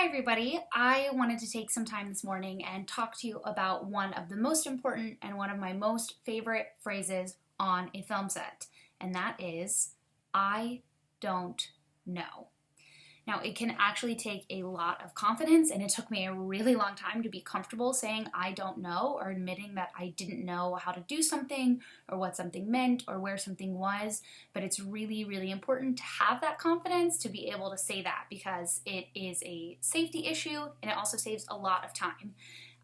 Hi everybody, I wanted to take some time this morning and talk to you about one of the most important and one of my most favorite phrases on a film set, and that is, I don't know. Now, it can actually take a lot of confidence, and it took me a really long time to be comfortable saying I don't know or admitting that I didn't know how to do something or what something meant or where something was. But it's really, really important to have that confidence to be able to say that because it is a safety issue and it also saves a lot of time.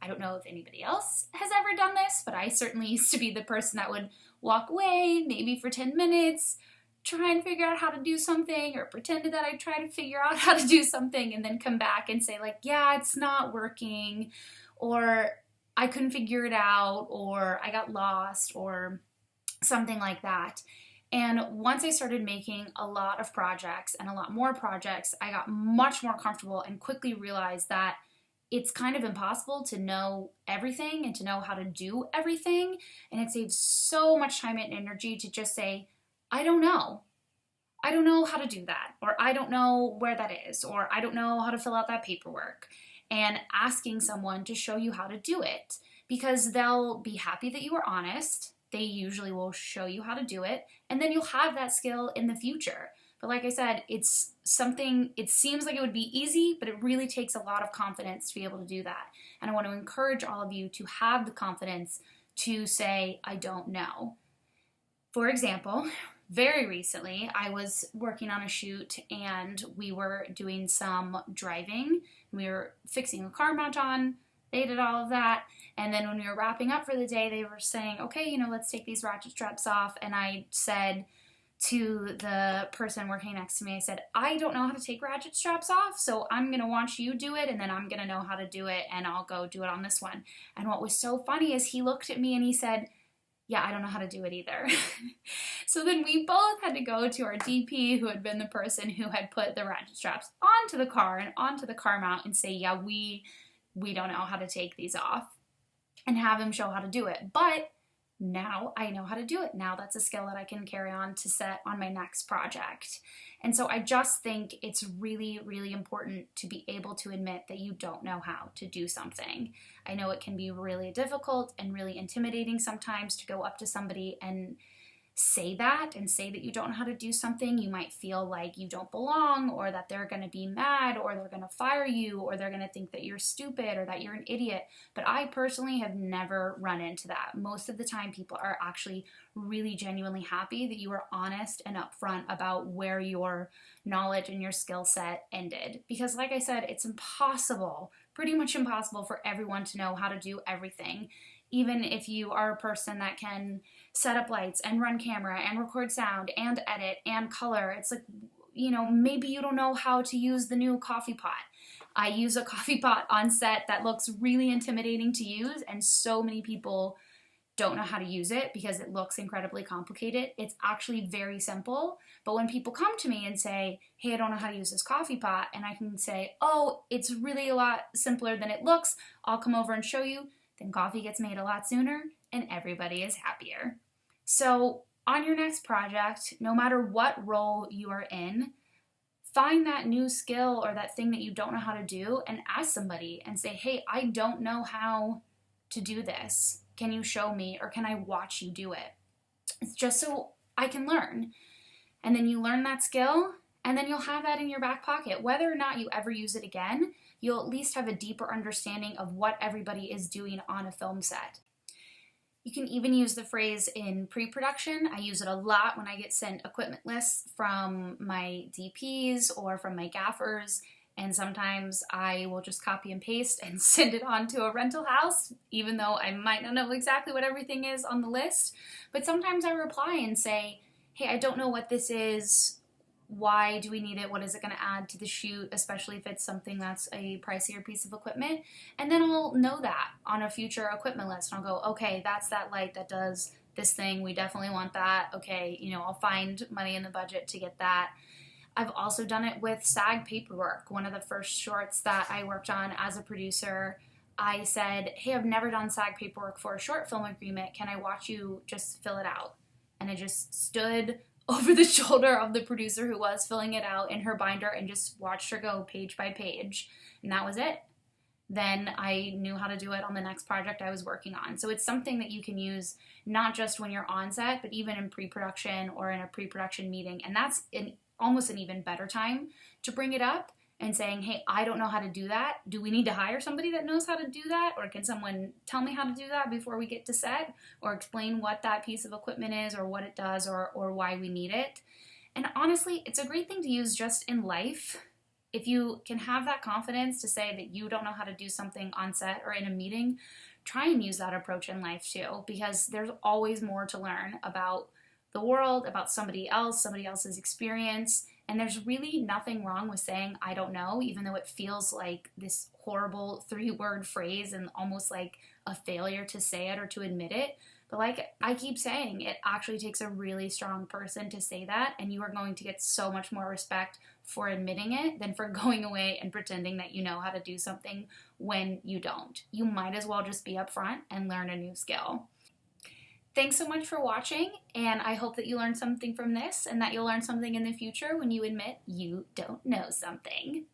I don't know if anybody else has ever done this, but I certainly used to be the person that would walk away maybe for 10 minutes, try and figure out how to do something, or pretended that I tried to figure out how to do something and then come back and say like, yeah, it's not working, or I couldn't figure it out, or I got lost, or something like that. And once I started making a lot of projects and a lot more projects, I got much more comfortable and quickly realized that it's kind of impossible to know everything and to know how to do everything. And it saves so much time and energy to just say, I don't know. I don't know how to do that, or I don't know where that is, or I don't know how to fill out that paperwork, and asking someone to show you how to do it because they'll be happy that you were honest. They usually will show you how to do it, and then you'll have that skill in the future. But like I said, it's something, it seems like it would be easy, but it really takes a lot of confidence to be able to do that. And I want to encourage all of you to have the confidence to say, I don't know. For example, very recently, I was working on a shoot and we were doing some driving. We were fixing the car mount on. They did all of that. And then when we were wrapping up for the day, they were saying, okay, let's take these ratchet straps off. And I said to the person working next to me, I said, I don't know how to take ratchet straps off, so I'm going to watch you do it, and then I'm going to know how to do it, and I'll go do it on this one. And what was so funny is he looked at me and he said, yeah, I don't know how to do it either. So then we both had to go to our DP, who had been the person who had put the ratchet straps onto the car and onto the car mount, and say, yeah, we don't know how to take these off, and have him show how to do it. But now I know how to do it. Now that's a skill that I can carry on to set on my next project. And so I just think it's really, really important to be able to admit that you don't know how to do something. I know it can be really difficult and really intimidating sometimes to go up to somebody and say that you don't know how to do something. You might feel like you don't belong, or that they're going to be mad, or they're going to fire you, or they're going to think that you're stupid or that you're an idiot. But I personally have never run into that. Most of the time, people are actually really genuinely happy that you are honest and upfront about where your knowledge and your skill set ended. Because like I said, it's impossible, pretty much impossible for everyone to know how to do everything. Even if you are a person that can set up lights and run camera and record sound and edit and color, it's like, maybe you don't know how to use the new coffee pot. I use a coffee pot on set that looks really intimidating to use, and so many people don't know how to use it because it looks incredibly complicated. It's actually very simple. But when people come to me and say, hey, I don't know how to use this coffee pot, and I can say, oh, it's really a lot simpler than it looks, I'll come over and show you, then coffee gets made a lot sooner and everybody is happier. So on your next project, no matter what role you are in, find that new skill or that thing that you don't know how to do and ask somebody and say, hey, I don't know how to do this. Can you show me, or can I watch you do it? It's just so I can learn. And then you learn that skill, and then you'll have that in your back pocket. Whether or not you ever use it again, you'll at least have a deeper understanding of what everybody is doing on a film set. You can even use the phrase in pre-production. I use it a lot when I get sent equipment lists from my DPs or from my gaffers, and sometimes I will just copy and paste and send it on to a rental house, even though I might not know exactly what everything is on the list. But sometimes I reply and say, hey, I don't know what this is. Why do we need it? What is it going to add to the shoot, especially if it's something that's a pricier piece of equipment? And then I'll know that on a future equipment list. And I'll go, okay, that's that light that does this thing. We definitely want that. Okay, I'll find money in the budget to get that. I've also done it with SAG paperwork. One of the first shorts that I worked on as a producer, I said, hey, I've never done SAG paperwork for a short film agreement. Can I watch you just fill it out? And I just stood over the shoulder of the producer who was filling it out in her binder and just watched her go page by page. And that was it. Then I knew how to do it on the next project I was working on. So it's something that you can use not just when you're on set, but even in pre-production or in a pre-production meeting. And that's almost an even better time to bring it up and saying, hey, I don't know how to do that. Do we need to hire somebody that knows how to do that? Or can someone tell me how to do that before we get to set? Or explain what that piece of equipment is or what it does or why we need it. And honestly, it's a great thing to use just in life. If you can have that confidence to say that you don't know how to do something on set or in a meeting, try and use that approach in life too, because there's always more to learn about the world, about somebody else's experience, and there's really nothing wrong with saying, I don't know, even though it feels like this horrible 3-word phrase and almost like a failure to say it or to admit it. But like I keep saying, it actually takes a really strong person to say that, and you are going to get so much more respect for admitting it than for going away and pretending that you know how to do something when you don't. You might as well just be upfront and learn a new skill. Thanks so much for watching, and I hope that you learned something from this and that you'll learn something in the future when you admit you don't know something.